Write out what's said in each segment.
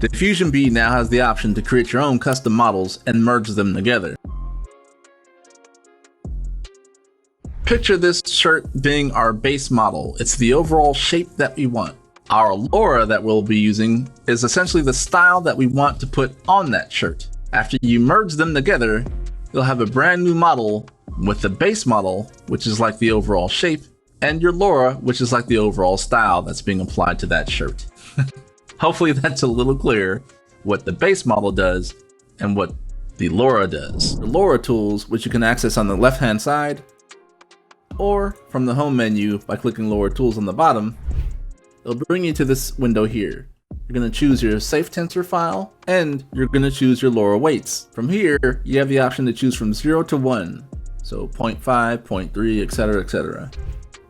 DiffusionBee now has the option to create your own custom models and merge them together. Picture this shirt being our base model. It's the overall shape that we want. Our LoRA that we'll be using is essentially the style that we want to put on that shirt. After you merge them together, you'll have a brand new model with the base model, which is like the overall shape, and your LoRA, which is like the overall style that's being applied to that shirt. Hopefully that's a little clearer what the base model does and what the LoRA does. The LoRA tools, which you can access on the left-hand side, or from the home menu by clicking LoRA tools on the bottom, it'll bring you to this window here. You're going to choose your safe tensor file, and you're going to choose your LoRA weights. From here, you have the option to choose from 0 to 1, so 0.5, 0.3, etc., etc.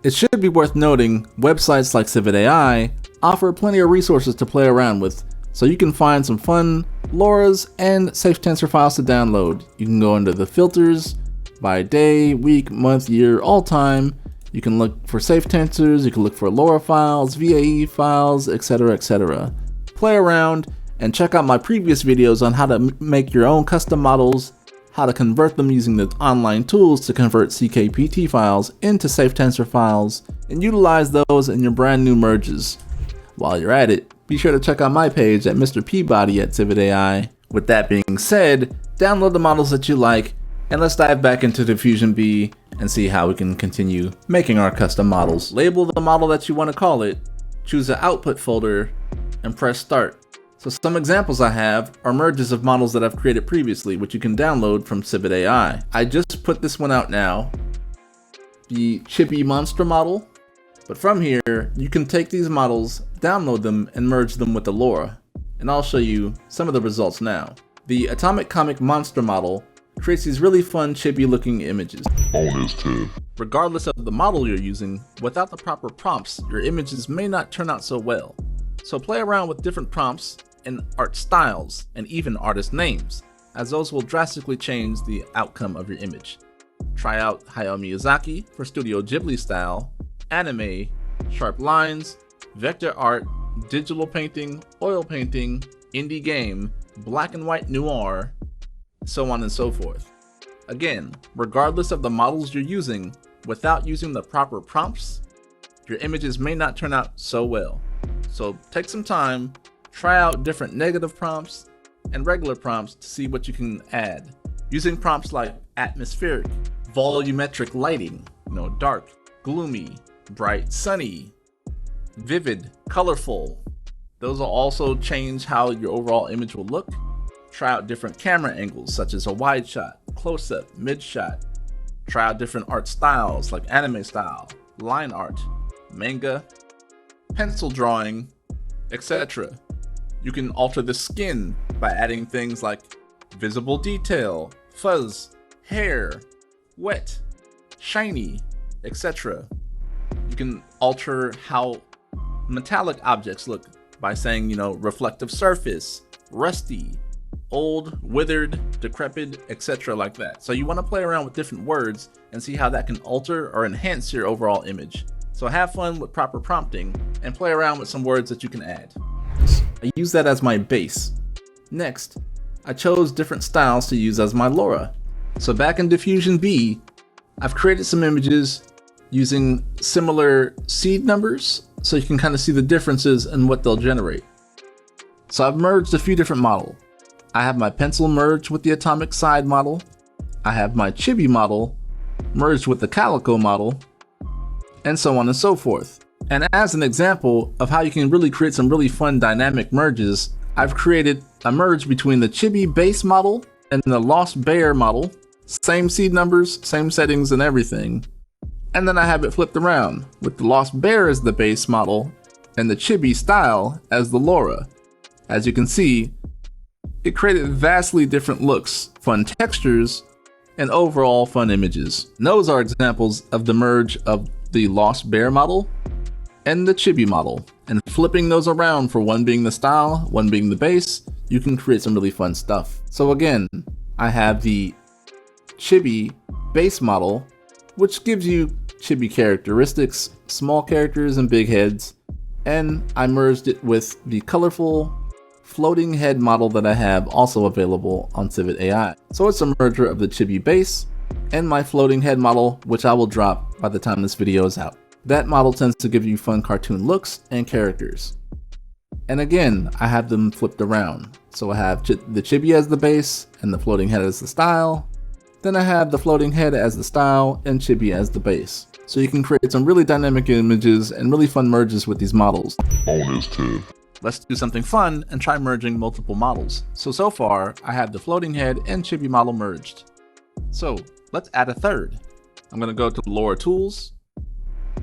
It should be worth noting, websites like CividAI offer plenty of resources to play around with, so you can find some fun LoRAs and safe tensor files to download. You can go into the filters by day, week, month, year, all time. You can look for safe tensors, you can look for LoRA files, VAE files, etc., etc. Play around and check out my previous videos on how to make your own custom models, how to convert them using the online tools to convert CKPT files into safe tensor files, and utilize those in your brand new merges. While you're at it, be sure to check out my page at Mr. Peabody at CividAI. With that being said, download the models that you like, and let's dive back into DiffusionBee and see how we can continue making our custom models. Label the model that you want to call it, choose an output folder, and press start. So some examples I have are merges of models that I've created previously, which you can download from CividAI. I just put this one out now, the Chibi Monster model. But from here, you can take these models, download them, and merge them with the LoRA. And I'll show you some of the results now. The Atomic Comic Monster model creates these really fun chibi looking images. Regardless of the model you're using, without the proper prompts, your images may not turn out so well. So play around with different prompts and art styles, and even artist names, as those will drastically change the outcome of your image. Try out Hayao Miyazaki for Studio Ghibli style, anime, sharp lines, vector art, digital painting, oil painting, indie game, black and white noir, so on and so forth. Again, regardless of the models you're using, without using the proper prompts, your images may not turn out so well. So take some time, try out different negative prompts and regular prompts to see what you can add. Using prompts like atmospheric, volumetric lighting, dark, gloomy, bright, sunny, vivid, colorful. Those will also change how your overall image will look. Try out different camera angles such as a wide shot, close-up, mid-shot. Try out different art styles like anime style, line art, manga, pencil drawing, etc. You can alter the skin by adding things like visible detail, fuzz, hair, wet, shiny, etc. You can alter how metallic objects look by saying, reflective surface, rusty, old, withered, decrepit, etc. like that. So you want to play around with different words and see how that can alter or enhance your overall image. So have fun with proper prompting and play around with some words that you can add. I use that as my base. Next, I chose different styles to use as my LoRA. So back in DiffusionBee, I've created some images using similar seed numbers so you can kind of see the differences in what they'll generate. So I've merged a few different models. I have my pencil merged with the atomic side model. I have my chibi model merged with the calico model, and so on and so forth. And as an example of how you can really create some really fun dynamic merges, I've created a merge between the chibi base model and the lost bear model. Same seed numbers, same settings and everything. And then I have it flipped around with the lost bear as the base model and the chibi style as the LoRA. As you can see, it created vastly different looks, fun textures, and overall fun images. Those are examples of the merge of the lost bear model and the chibi model. And flipping those around for one being the style, one being the base, you can create some really fun stuff. So again, I have the chibi base model, which gives you chibi characteristics, small characters and big heads, and I merged it with the colorful, floating head model that I have also available on Civit AI. So it's a merger of the chibi base and my floating head model, which I will drop by the time this video is out. That model tends to give you fun cartoon looks and characters. And again, I have them flipped around. So I have the chibi as the base and the floating head as the style. Then I have the floating head as the style and chibi as the base. So you can create some really dynamic images and really fun merges with these models. Let's do something fun and try merging multiple models. So far, I have the floating head and chibi model merged. So let's add a third. I'm going to go to LoRA Tools,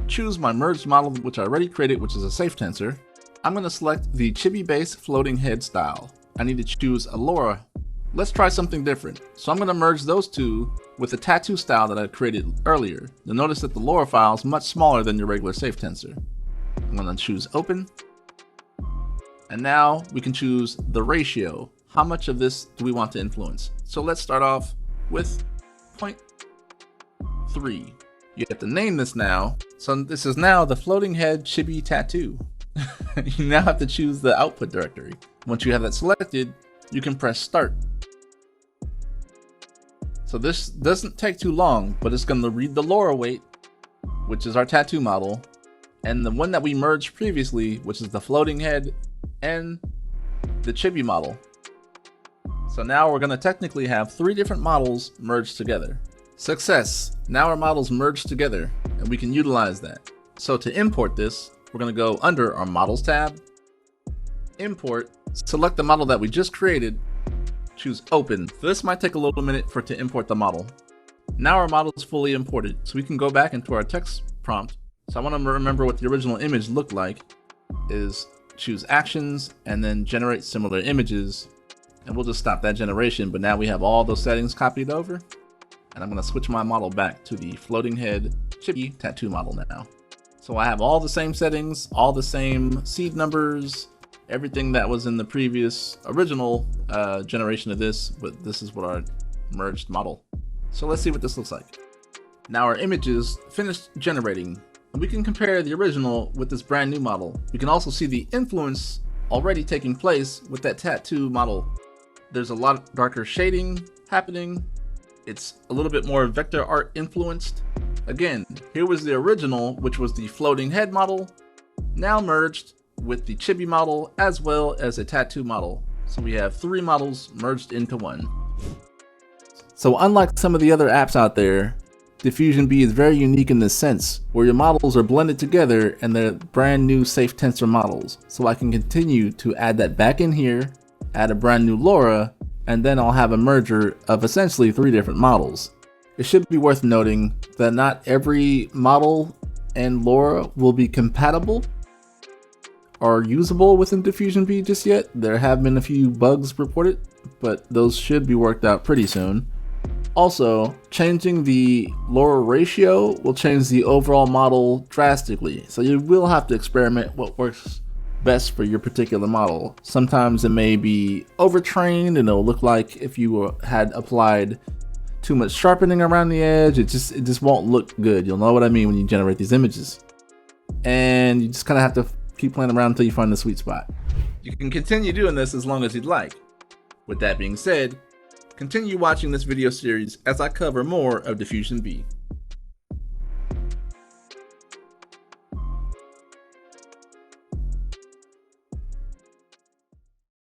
choose my merged model, which I already created, which is a safe tensor. I'm going to select the chibi base floating head style. I need to choose a LoRA. Let's try something different. So I'm going to merge those two with the tattoo style that I created earlier. You'll notice that the LoRA file is much smaller than your regular safe tensor. I'm going to choose open. And now we can choose the ratio. How much of this do we want to influence? So let's start off with 0.3. You have to name this now. So this is now the floating head chibi tattoo. You now have to choose the output directory. Once you have that selected, you can press start. So this doesn't take too long, but it's going to read the LoRA weight, which is our tattoo model, and the one that we merged previously, which is the floating head and the chibi model. So now we're going to technically have 3 different models merged together. Success! Now our models merged together, and we can utilize that. So to import this, we're going to go under our Models tab, Import, select the model that we just created, choose Open. So this might take a little minute for it to import the model. Now our model is fully imported, so we can go back into our text prompt. So I want to remember what the original image looked like, is choose Actions, and then Generate Similar Images, and we'll just stop that generation, but now we have all those settings copied over, and I'm going to switch my model back to the floating head chibi tattoo model now. So I have all the same settings, all the same seed numbers, everything that was in the previous original generation of this, but this is what our merged model. So let's see what this looks like. Now our image is finished generating, and we can compare the original with this brand new model. We can also see the influence already taking place with that tattoo model. There's a lot of darker shading happening. It's a little bit more vector art influenced. Again, here was the original, which was the floating head model, now merged with the chibi model as well as a tattoo model. So we have 3 models merged into one. So unlike some of the other apps out there, DiffusionBee is very unique in this sense, where your models are blended together and they're brand new safe tensor models. So I can continue to add that back in here, add a brand new LoRA, and then I'll have a merger of essentially 3 different models. It should be worth noting that not every model and LoRA will be compatible or usable within DiffusionBee just yet. There have been a few bugs reported, but those should be worked out pretty soon. Also, changing the LoRA ratio will change the overall model drastically, so you will have to experiment what works best for your particular model. Sometimes it may be overtrained and it'll look like if you had applied too much sharpening around the edge, it just won't look good. You'll know what I mean when you generate these images. And you just kind of have to keep playing around until you find the sweet spot. You can continue doing this as long as you'd like. With that being said, continue watching this video series as I cover more of DiffusionBee.